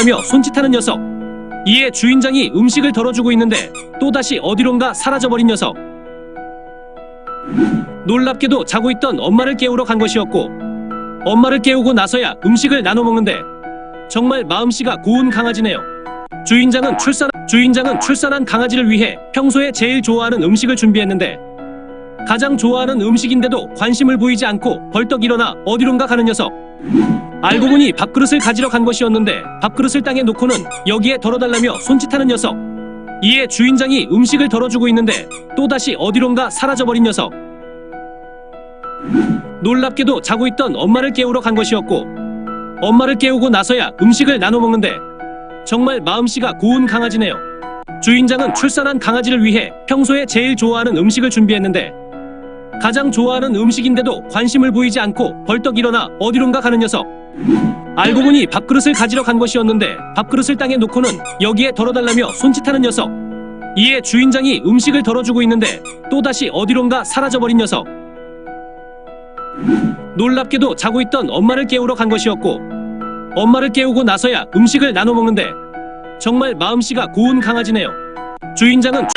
더러달라며 손짓하는 녀석. 이에 주인장이 음식을 덜어주고 있는데 또다시 어디론가 사라져버린 녀석. 놀랍게도 자고 있던 엄마를 깨우러 간 것이었고, 엄마를 깨우고 나서야 음식을 나눠 먹는데 정말 마음씨가 고운 강아지네요. 주인장은 출산한 강아지를 위해 평소에 제일 좋아하는 음식을 준비했는데, 가장 좋아하는 음식인데도 관심을 보이지 않고 벌떡 일어나 어디론가 가는 녀석. 알고 보니 밥그릇을 가지러 간 것이었는데 밥그릇을 땅에 놓고는 여기에 덜어달라며 손짓하는 녀석. 이에 주인장이 음식을 덜어주고 있는데 또다시 어디론가 사라져버린 녀석. 놀랍게도 자고 있던 엄마를 깨우러 간 것이었고, 엄마를 깨우고 나서야 음식을 나눠 먹는데 정말 마음씨가 고운 강아지네요. 주인장은 출산한 강아지를 위해 평소에 제일 좋아하는 음식을 준비했는데, 가장 좋아하는 음식인데도 관심을 보이지 않고 벌떡 일어나 어디론가 가는 녀석. 알고 보니 밥그릇을 가지러 간 것이었는데 밥그릇을 땅에 놓고는 여기에 덜어달라며 손짓하는 녀석. 이에 주인장이 음식을 덜어주고 있는데 또다시 어디론가 사라져버린 녀석. 놀랍게도 자고 있던 엄마를 깨우러 간 것이었고, 엄마를 깨우고 나서야 음식을 나눠 먹는데 정말 마음씨가 고운 강아지네요. 주인장은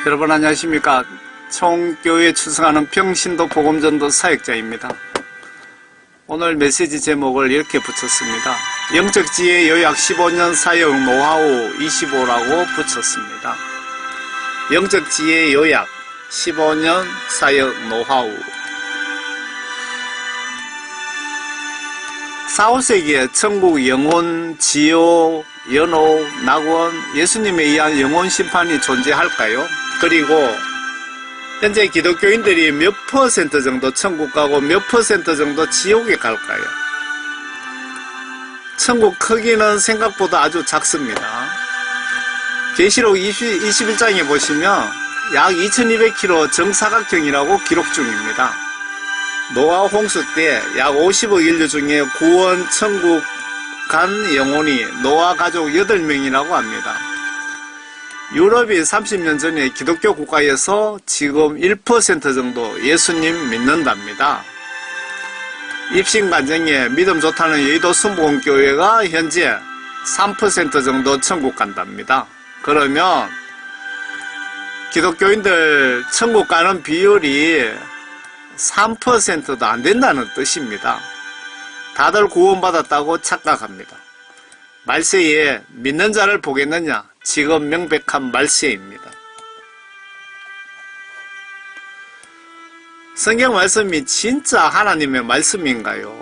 여러분 안녕하십니까. 총교회에 출석하는 평신도 복음전도 사역자입니다. 오늘 메시지 제목을 이렇게 붙였습니다. 영적지혜 요약 15년 사역 노하우 25라고 붙였습니다. 영적지혜 요약 15년 사역 노하우. 4, 5세기에 천국, 영혼, 지옥, 연옥, 낙원, 예수님에 의한 영혼 심판이 존재할까요? 그리고 현재 기독교인들이 몇 퍼센트 정도 천국 가고 몇 퍼센트 정도 지옥에 갈까요? 천국 크기는 생각보다 아주 작습니다. 계시록 21장에 보시면 약 2200km 정사각형이라고 기록 중입니다. 노아 홍수 때 약 50억 인류 중에 구원 천국 간 영혼이 노아 가족 8명이라고 합니다. 유럽이 30년 전에 기독교 국가에서 지금 1% 정도 예수님 믿는답니다. 입신간정에 믿음 좋다는 여의도 순복음교회가 현재 3% 정도 천국 간답니다. 그러면 기독교인들 천국 가는 비율이 3%도 안 된다는 뜻입니다. 다들 구원받았다고 착각합니다. 말세에 믿는 자를 보겠느냐? 지금 명백한 말세입니다. 성경 말씀이 진짜 하나님의 말씀인가요?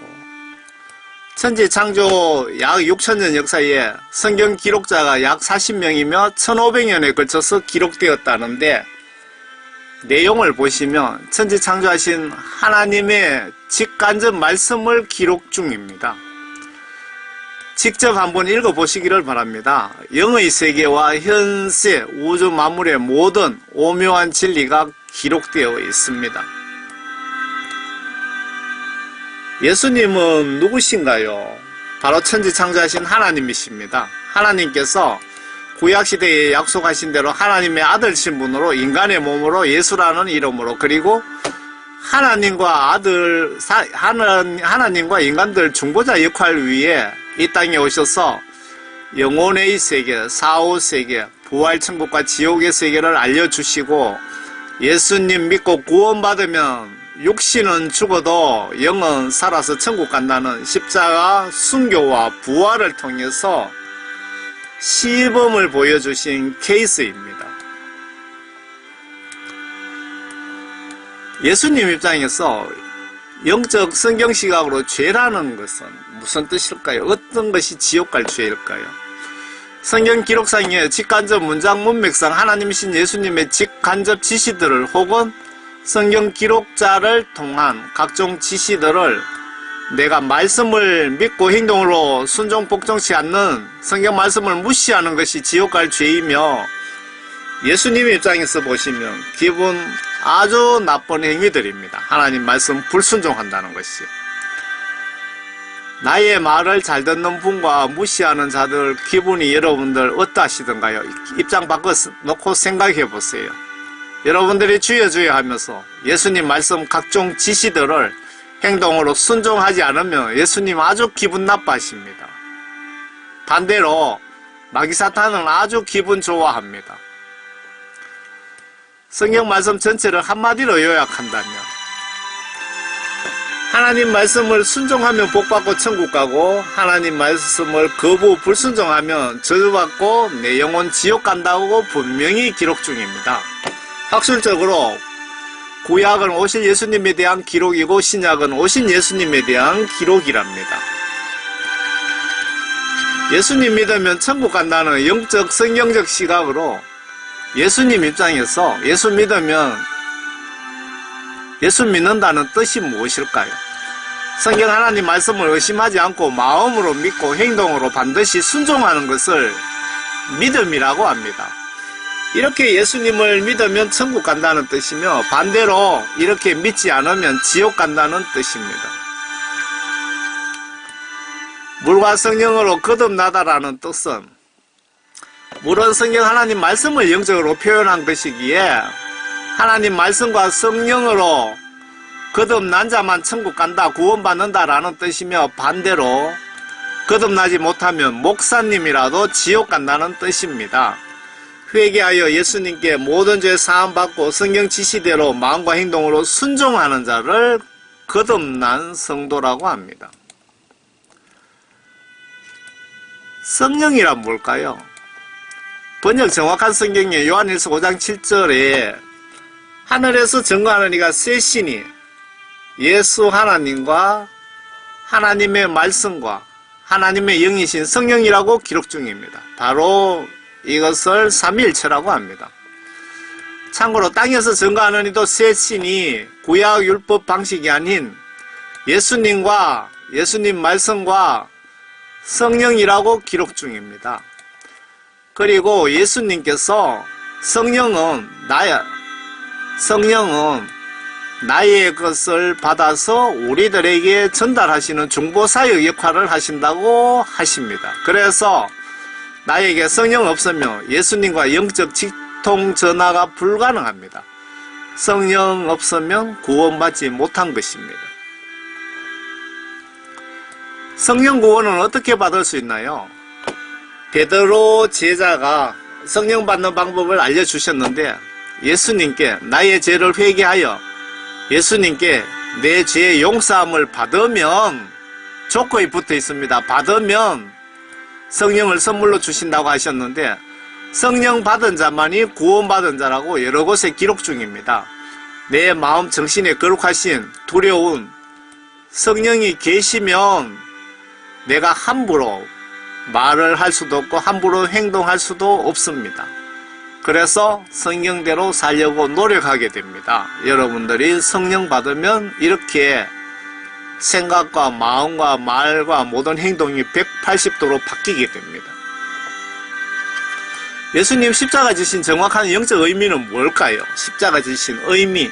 천지창조 약 6천년 역사에 성경 기록자가 약 40명이며 1500년에 걸쳐서 기록되었다는데 내용을 보시면 천지창조하신 하나님의 직간접 말씀을 기록 중입니다. 직접 한번 읽어보시기를 바랍니다. 영의 세계와 현세 우주 만물의 모든 오묘한 진리가 기록되어 있습니다. 예수님은 누구신가요? 바로 천지창조하신 하나님이십니다. 하나님께서 구약시대에 약속하신 대로 하나님의 아들 신분으로 인간의 몸으로 예수라는 이름으로 그리고 하나님과 하나님과 인간들 중보자 역할 위에 이 땅에 오셔서 영혼의 세계, 사후세계, 부활천국과 지옥의 세계를 알려주시고 예수님 믿고 구원받으면 육신은 죽어도 영은 살아서 천국 간다는 십자가 순교와 부활을 통해서 시범을 보여주신 케이스입니다. 예수님 입장에서 영적 성경 시각으로 죄라는 것은 무슨 뜻일까요? 어떤 것이 지옥 갈 죄일까요? 성경 기록상의 직간접 문장 문맥상 하나님이신 예수님의 직간접 지시들을 혹은 성경 기록자를 통한 각종 지시들을 내가 말씀을 믿고 행동으로 순종 복종치 않는 성경 말씀을 무시하는 것이 지옥 갈 죄이며 예수님 입장에서 보시면 기분 아주 나쁜 행위들입니다. 하나님 말씀 불순종한다는 것이. 나의 말을 잘 듣는 분과 무시하는 자들 기분이 여러분들 어떠하시던가요? 입장 바꿔놓고 생각해 보세요. 여러분들이 주여 주여 하면서 예수님 말씀 각종 지시들을 행동으로 순종하지 않으면 예수님 아주 기분 나빠하십니다. 반대로 마귀사탄은 아주 기분 좋아합니다. 성경 말씀 전체를 한마디로 요약한다면 하나님 말씀을 순종하면 복받고 천국 가고 하나님 말씀을 거부 불순종하면 저주받고 내 영혼 지옥 간다고 분명히 기록 중입니다. 학술적으로 구약은 오실 예수님에 대한 기록이고 신약은 오신 예수님에 대한 기록이랍니다. 예수님 믿으면 천국 간다는 영적 성경적 시각으로 예수님 입장에서 예수 믿으면 예수 믿는다는 뜻이 무엇일까요? 성경 하나님 말씀을 의심하지 않고 마음으로 믿고 행동으로 반드시 순종하는 것을 믿음이라고 합니다. 이렇게 예수님을 믿으면 천국 간다는 뜻이며 반대로 이렇게 믿지 않으면 지옥 간다는 뜻입니다. 물과 성령으로 거듭나다라는 뜻은 물은 성경 하나님 말씀을 영적으로 표현한 것이기에 하나님 말씀과 성령으로 거듭난 자만 천국 간다, 구원받는다라는 뜻이며 반대로 거듭나지 못하면 목사님이라도 지옥 간다는 뜻입니다. 회개하여 예수님께 모든 죄 사함받고 성경 지시대로 마음과 행동으로 순종하는 자를 거듭난 성도라고 합니다. 성령이란 뭘까요? 번역 정확한 성경에 요한일서 5장 7절에 하늘에서 증거하는 이가 세 신이 예수 하나님과 하나님의 말씀과 하나님의 영이신 성령이라고 기록 중입니다. 바로 이것을 삼위일체라고 합니다. 참고로 땅에서 증거하는 이도 세 신이 구약 율법 방식이 아닌 예수님과 예수님 말씀과 성령이라고 기록 중입니다. 그리고 예수님께서 성령은 나의 것을 받아서 우리들에게 전달하시는 중보사역 역할을 하신다고 하십니다. 그래서 나에게 성령 없으면 예수님과 영적 직통 전화가 불가능합니다. 성령 없으면 구원받지 못한 것입니다. 성령 구원은 어떻게 받을 수 있나요? 베드로 제자가 성령 받는 방법을 알려주셨는데 예수님께 나의 죄를 회개하여 예수님께 내 죄의 용서함을 받으면 조건이 붙어 있습니다. 받으면 성령을 선물로 주신다고 하셨는데 성령 받은 자만이 구원받은 자라고 여러 곳에 기록 중입니다. 내 마음 정신에 거룩하신 두려운 성령이 계시면 내가 함부로 말을 할 수도 없고 함부로 행동할 수도 없습니다. 그래서 성령대로 살려고 노력하게 됩니다. 여러분들이 성령 받으면 이렇게 생각과 마음과 말과 모든 행동이 180도로 바뀌게 됩니다. 예수님 십자가 지신 정확한 영적 의미는 뭘까요? 십자가 지신 의미.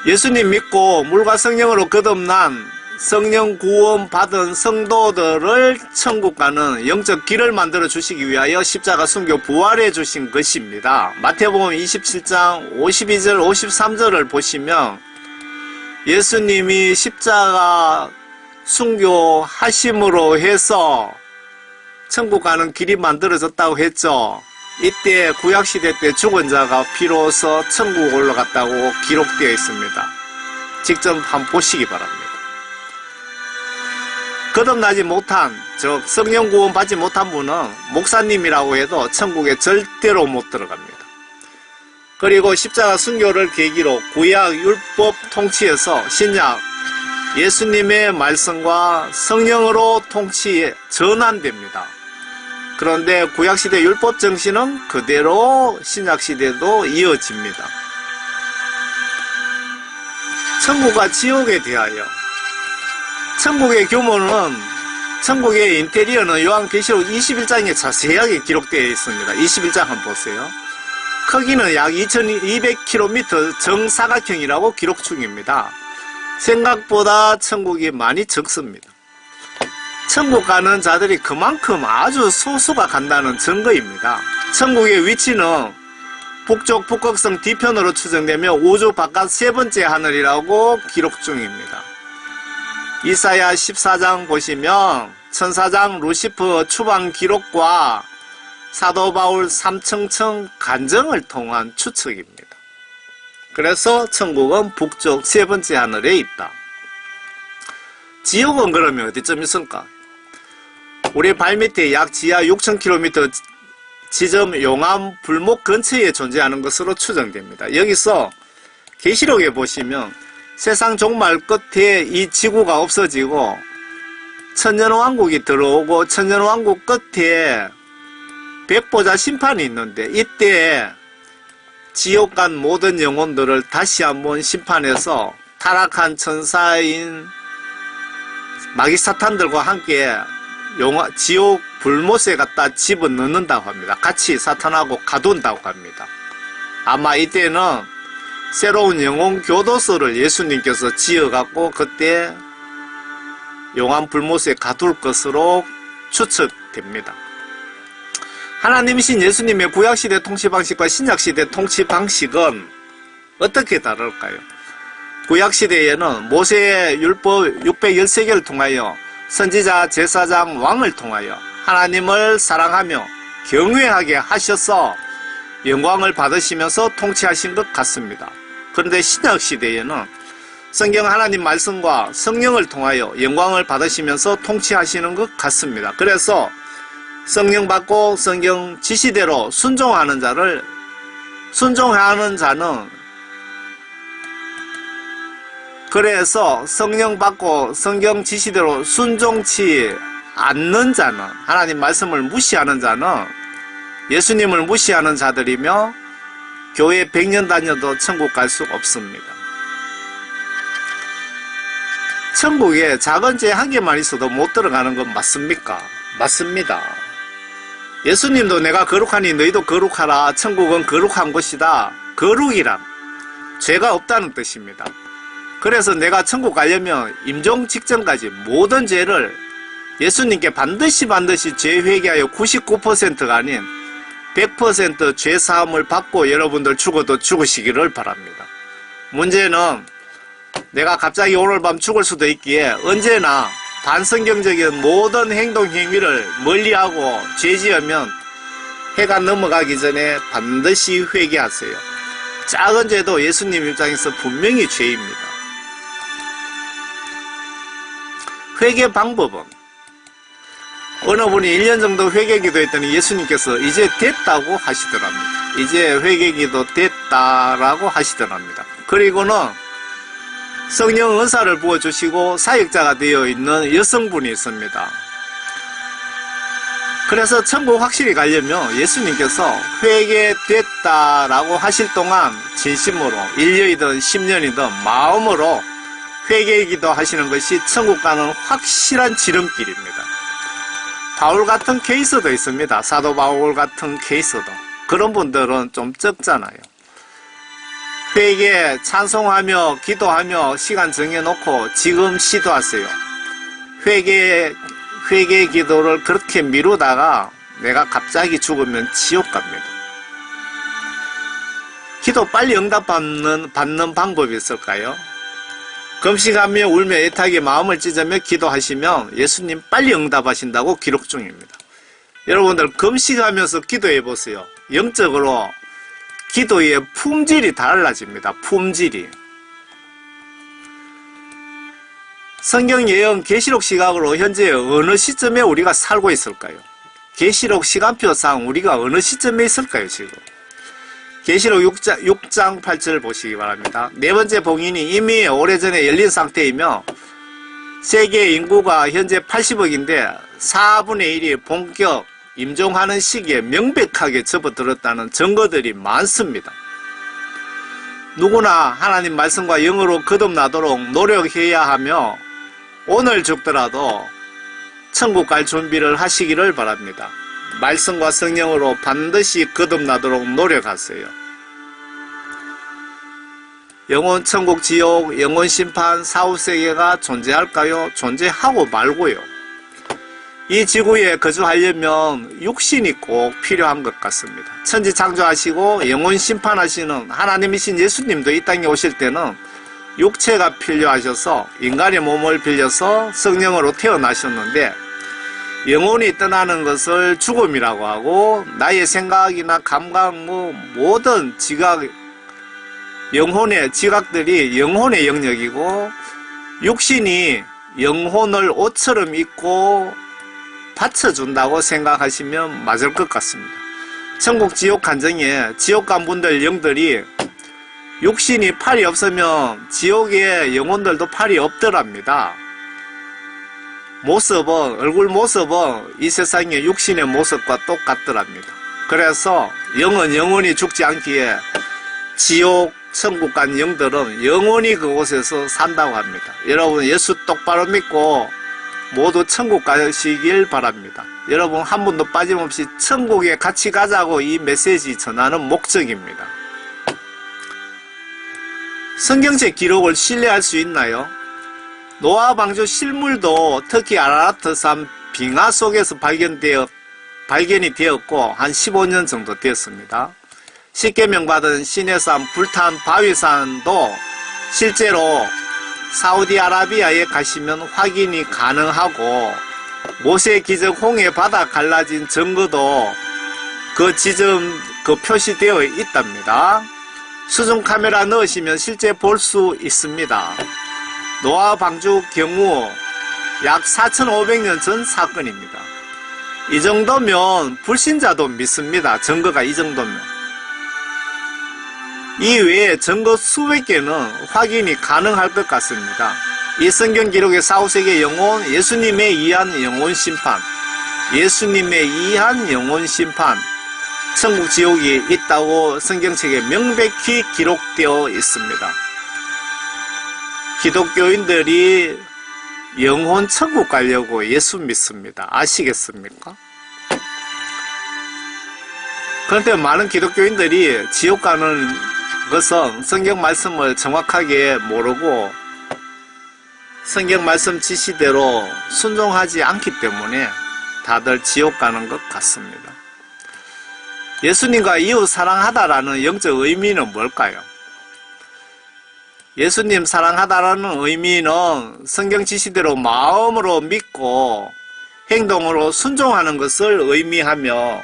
예수님 믿고 물과 성령으로 거듭난 성령 구원 받은 성도들을 천국 가는 영적 길을 만들어 주시기 위하여 십자가 순교 부활해 주신 것입니다. 마태복음 27장 52절 53절을 보시면 예수님이 십자가 순교하심으로 해서 천국 가는 길이 만들어졌다고 했죠. 이때 구약시대 때 죽은 자가 비로소 천국 올라갔다고 기록되어 있습니다. 직접 한번 보시기 바랍니다. 거듭나지 못한, 즉 성령 구원 받지 못한 분은 목사님이라고 해도 천국에 절대로 못 들어갑니다. 그리고 십자가 순교를 계기로 구약 율법 통치에서 신약 예수님의 말씀과 성령으로 통치에 전환됩니다. 그런데 구약시대 율법 정신은 그대로 신약시대도 이어집니다. 천국과 지옥에 대하여 천국의 규모는 천국의 인테리어는 요한계시록 21장에 자세하게 기록되어 있습니다. 21장 한번 보세요. 크기는 약 2200km 정사각형이라고 기록 중입니다. 생각보다 천국이 많이 적습니다. 천국 가는 자들이 그만큼 아주 소수가 간다는 증거입니다. 천국의 위치는 북쪽 북극성 뒤편으로 추정되며 우주 바깥 세 번째 하늘이라고 기록 중입니다. 이사야 14장 보시면 천사장 루시퍼 추방 기록과 사도 바울 삼층청 간증을 통한 추측입니다. 그래서 천국은 북쪽 세 번째 하늘에 있다. 지옥은 그러면 어디쯤 있을까? 우리 발밑에 약 지하 6000km 지점 용암 불목 근처에 존재하는 것으로 추정됩니다. 여기서 계시록에 보시면 세상 종말 끝에 이 지구가 없어지고 천년왕국이 들어오고 천년왕국 끝에 백보자 심판이 있는데 이때 지옥 간 모든 영혼들을 다시 한번 심판해서 타락한 천사인 마귀사탄들과 함께 지옥 불못에 갖다 집어넣는다고 합니다. 같이 사탄하고 가둔다고 합니다. 아마 이때는 새로운 영혼 교도소를 예수님께서 지어갖고 그때 용암 불못에 가둘 것으로 추측됩니다. 하나님이신 예수님의 구약시대 통치방식과 신약시대 통치방식은 어떻게 다를까요? 구약시대에는 모세의 율법 613개를 통하여 선지자, 제사장, 왕을 통하여 하나님을 사랑하며 경외하게 하셔서 영광을 받으시면서 통치하신 것 같습니다. 그런데 신약 시대에는 성경 하나님 말씀과 성령을 통하여 영광을 받으시면서 통치하시는 것 같습니다. 그래서 성령 받고 성경 지시대로 순종하는 자는 그래서 성령 받고 성경 지시대로 순종치 않는 자는, 하나님 말씀을 무시하는 자는 예수님을 무시하는 자들이며 교회 100년 다녀도 천국 갈 수 없습니다. 천국에 작은 죄 한 개만 있어도 못 들어가는 건 맞습니까? 맞습니다. 예수님도 내가 거룩하니 너희도 거룩하라. 천국은 거룩한 곳이다. 거룩이란 죄가 없다는 뜻입니다. 그래서 내가 천국 가려면 임종 직전까지 모든 죄를 예수님께 반드시 죄 회개하여 99%가 아닌 100% 죄 사함을 받고 여러분들 죽어도 죽으시기를 바랍니다. 문제는 내가 갑자기 오늘 밤 죽을 수도 있기에 언제나 반성경적인 모든 행동 행위를 멀리하고 죄지으면 해가 넘어가기 전에 반드시 회개하세요. 작은 죄도 예수님 입장에서 분명히 죄입니다. 회개 방법은 어느 분이 1년 정도 회개 기도했더니 예수님께서 이제 됐다고 하시더랍니다. 이제 회개 기도 됐다라고 하시더랍니다. 그리고는 성령 은사를 부어주시고 사역자가 되어 있는 여성분이 있습니다. 그래서 천국 확실히 가려면 예수님께서 회개됐다라고 하실 동안 진심으로 1년이든 10년이든 마음으로 회개 기도하시는 것이 천국 가는 확실한 지름길입니다. 바울 같은 케이스도 있습니다. 사도 바울 같은 케이스도. 그런 분들은 좀 적잖아요. 회개 찬송하며 기도하며 시간 정해놓고 지금 시도하세요. 회개 기도를 그렇게 미루다가 내가 갑자기 죽으면 지옥 갑니다. 기도 빨리 응답받는 방법이 있을까요? 금식하며 울며 애타게 마음을 찢으며 기도하시면 예수님 빨리 응답하신다고 기록 중입니다. 여러분들 금식하면서 기도해 보세요. 영적으로 기도의 품질이 달라집니다. 품질이. 성경 예언 계시록 시각으로 현재 어느 시점에 우리가 살고 있을까요? 계시록 시간표상 우리가 어느 시점에 있을까요, 지금? 계시록 6장 8절 보시기 바랍니다. 네 번째 봉인이 이미 오래전에 열린 상태이며 세계 인구가 현재 80억인데 4분의 1이 본격 임종하는 시기에 명백하게 접어들었다는 증거들이 많습니다. 누구나 하나님 말씀과 영으로 거듭나도록 노력해야 하며 오늘 죽더라도 천국 갈 준비를 하시기를 바랍니다. 말씀과 성령으로 반드시 거듭나도록 노력하세요. 영혼 천국 지옥 영혼 심판 사후세계가 존재할까요? 존재하고 말고요. 이 지구에 거주하려면 육신이 꼭 필요한 것 같습니다. 천지 창조하시고 영혼 심판하시는 하나님이신 예수님도 이 땅에 오실 때는 육체가 필요하셔서 인간의 몸을 빌려서 성령으로 태어나셨는데 영혼이 떠나는 것을 죽음이라고 하고 나의 생각이나 감각 모든 지각 영혼의 지각들이 영혼의 영역이고 육신이 영혼을 옷처럼 입고 받쳐준다고 생각하시면 맞을 것 같습니다. 천국 지옥 간정에 지옥 간 분들 영들이 육신이 팔이 없으면 지옥의 영혼들도 팔이 없더랍니다. 모습은 얼굴 모습은 이 세상의 육신의 모습과 똑같더랍니다. 그래서 영은 영원히 죽지 않기에 지옥 천국 간 영들은 영원히 그곳에서 산다고 합니다. 여러분 예수 똑바로 믿고 모두 천국 가시길 바랍니다. 여러분 한 분도 빠짐없이 천국에 같이 가자고 이 메시지 전하는 목적입니다. 성경책 기록을 신뢰할 수 있나요? 노아 방주 실물도 특히 아라라트산 빙하 속에서 발견이 되었고 한 15년 정도 되었습니다. 십계명 받은 시내산 불탄 바위산도 실제로 사우디아라비아에 가시면 확인이 가능하고 모세 기적 홍해 바다 갈라진 증거도 그 지점 그 표시되어 있답니다. 수중 카메라 넣으시면 실제 볼 수 있습니다. 노아 방주 경우 약 4,500년 전 사건입니다. 이 정도면 불신자도 믿습니다. 증거가 이 정도면. 이 외에 증거 수백 개는 확인이 가능할 것 같습니다. 이 성경 기록의 사후세계 영혼, 예수님에 의한 영혼 심판, 예수님에 의한 영혼 심판, 천국 지옥이 있다고 성경책에 명백히 기록되어 있습니다. 기독교인들이 영혼 천국 가려고 예수 믿습니다. 아시겠습니까? 그런데 많은 기독교인들이 지옥 가는 것은 성경 말씀을 정확하게 모르고 성경 말씀 지시대로 순종하지 않기 때문에 다들 지옥 가는 것 같습니다. 예수님과 이웃 사랑하다라는 영적 의미는 뭘까요? 예수님 사랑하다라는 의미는 성경 지시대로 마음으로 믿고 행동으로 순종하는 것을 의미하며,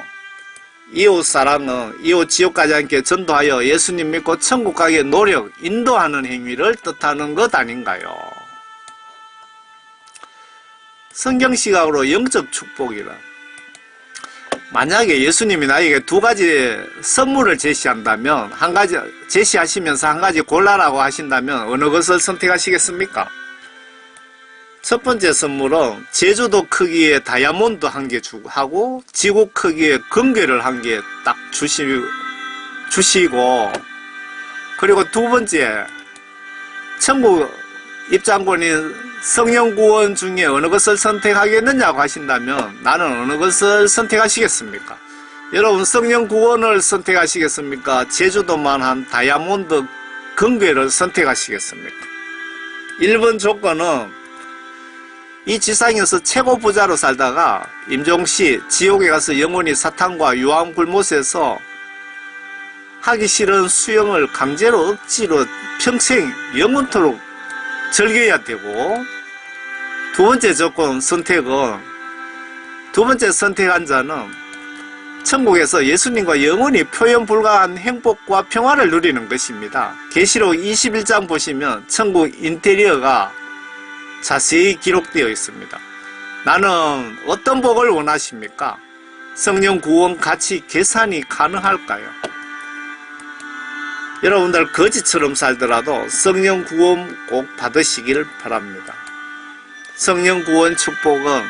이웃 사랑은 이웃 지옥 가지 않게 전도하여 예수님 믿고 천국 가게 노력, 인도하는 행위를 뜻하는 것 아닌가요? 성경 시각으로 영적 축복이라, 만약에 예수님이 나에게 두 가지 선물을 제시한다면, 제시하시면서 한 가지 골라라고 하신다면 어느 것을 선택하시겠습니까? 첫 번째 선물은 제주도 크기의 다이아몬드 한 개 하고 지구 크기의 금괴를 한 개 딱 주시고, 그리고 두 번째, 천국 입장권인 성령 구원 중에 어느 것을 선택하겠느냐고 하신다면 나는 어느 것을 선택하시겠습니까? 여러분, 성령 구원을 선택하시겠습니까? 제주도만한 다이아몬드 금괴를 선택하시겠습니까? 1번 조건은 이 지상에서 최고 부자로 살다가 임종시 지옥에 가서 영원히 사탄과 유황불못에서 하기 싫은 수영을 강제로 억지로 평생 영원토록 즐겨야 되고, 두 번째 조건 선택은, 두 번째 선택한 자는 천국에서 예수님과 영원히 표현 불가한 행복과 평화를 누리는 것입니다. 계시록 21장 보시면 천국 인테리어가 자세히 기록되어 있습니다. 나는 어떤 복을 원하십니까? 성령 구원 같이 계산이 가능할까요? 여러분들 거지처럼 살더라도 성령 구원 꼭 받으시길 바랍니다. 성령 구원 축복은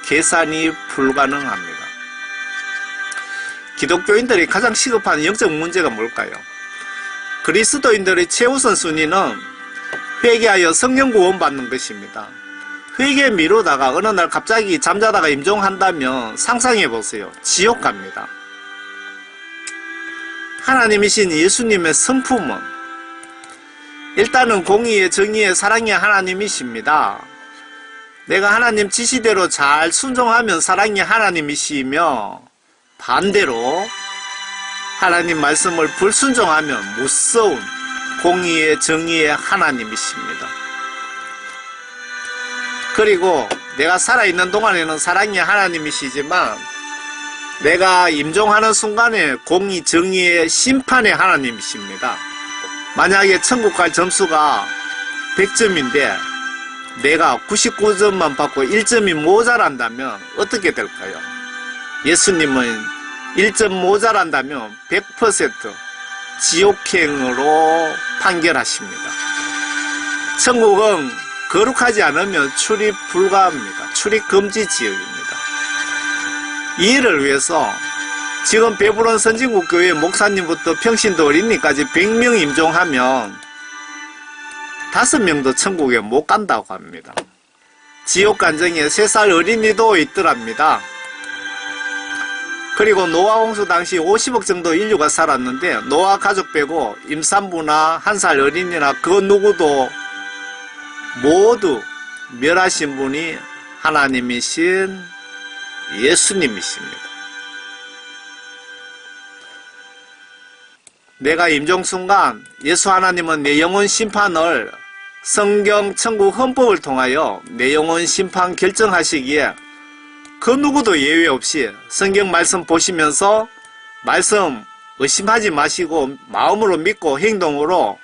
계산이 불가능합니다. 기독교인들이 가장 시급한 영적 문제가 뭘까요? 그리스도인들의 최우선 순위는 회개하여 성령 구원 받는 것입니다. 회개 미루다가 어느 날 갑자기 잠자다가 임종한다면 상상해 보세요. 지옥 갑니다. 하나님이신 예수님의 성품은 일단은 공의의, 정의의, 사랑의 하나님이십니다. 내가 하나님 지시대로 잘 순종하면 사랑의 하나님이시며, 반대로 하나님 말씀을 불순종하면 무서운 공의의, 정의의 하나님이십니다. 그리고 내가 살아있는 동안에는 사랑의 하나님이시지만 내가 임종하는 순간에 공의, 정의의 심판의 하나님이십니다. 만약에 천국 갈 점수가 100점인데 내가 99점만 받고 1점이 모자란다면 어떻게 될까요? 예수님은 1점 모자란다면 100% 지옥행으로 판결하십니다. 천국은 거룩하지 않으면 출입 불가합니다. 출입 금지 지역입니다. 이 일을 위해서 지금 배부른 선진국교회 목사님부터 평신도 어린이까지 100명 임종하면 5명도 천국에 못 간다고 합니다. 지옥 간정에 3살 어린이도 있더랍니다. 그리고 노아 홍수 당시 50억 정도 인류가 살았는데 노아 가족 빼고 임산부나 1살 어린이나 그 누구도 모두 멸하신 분이 하나님이신 예수님이십니다. 내가 임종 순간 예수 하나님은 내 영혼 심판을 성경, 천국, 헌법을 통하여 내 영혼 심판 결정하시기에 그 누구도 예외 없이 성경 말씀 보시면서 말씀 의심하지 마시고 마음으로 믿고 행동으로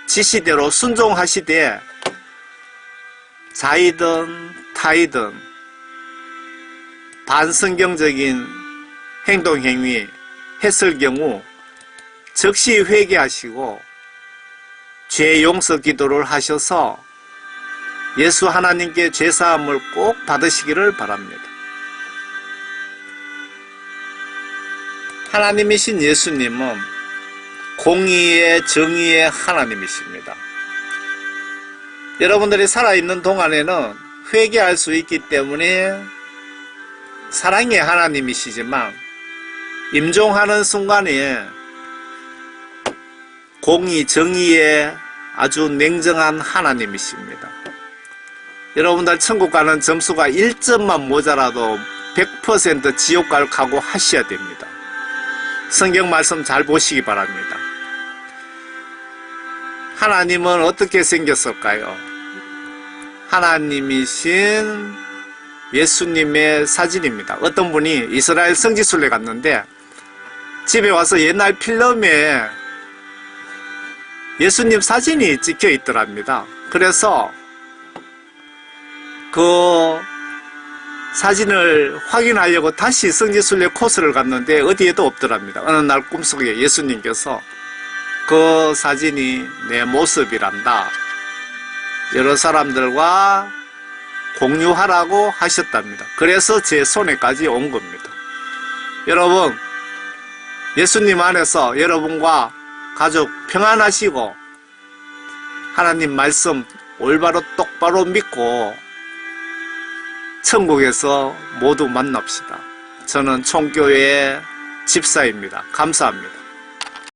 지시대로 순종하시되 자이든 타이든 반성경적인 행동 행위 했을 경우 즉시 회개하시고 죄 용서 기도를 하셔서 예수 하나님께 죄사함을 꼭 받으시기를 바랍니다. 하나님이신 예수님은 공의의 정의의 하나님이십니다. 여러분들이 살아있는 동안에는 회개할 수 있기 때문에 사랑의 하나님이시지만 임종하는 순간에 공의, 정의의 아주 냉정한 하나님이십니다. 여러분들 천국 가는 점수가 1점만 모자라도 100% 지옥 갈 각오하셔야 됩니다. 성경 말씀 잘 보시기 바랍니다. 하나님은 어떻게 생겼을까요? 하나님이신 예수님의 사진입니다. 어떤 분이 이스라엘 성지순례 갔는데 집에 와서 옛날 필름에 예수님 사진이 찍혀 있더랍니다. 그래서 그 사진을 확인하려고 다시 성지순례 코스를 갔는데 어디에도 없더랍니다. 어느 날 꿈속에 예수님께서 그 사진이 내 모습이란다, 여러 사람들과 공유하라고 하셨답니다. 그래서 제 손에까지 온 겁니다. 여러분, 예수님 안에서 여러분과 가족 평안하시고 하나님 말씀 올바로 똑바로 믿고 천국에서 모두 만납시다. 저는 총교회 집사입니다. 감사합니다.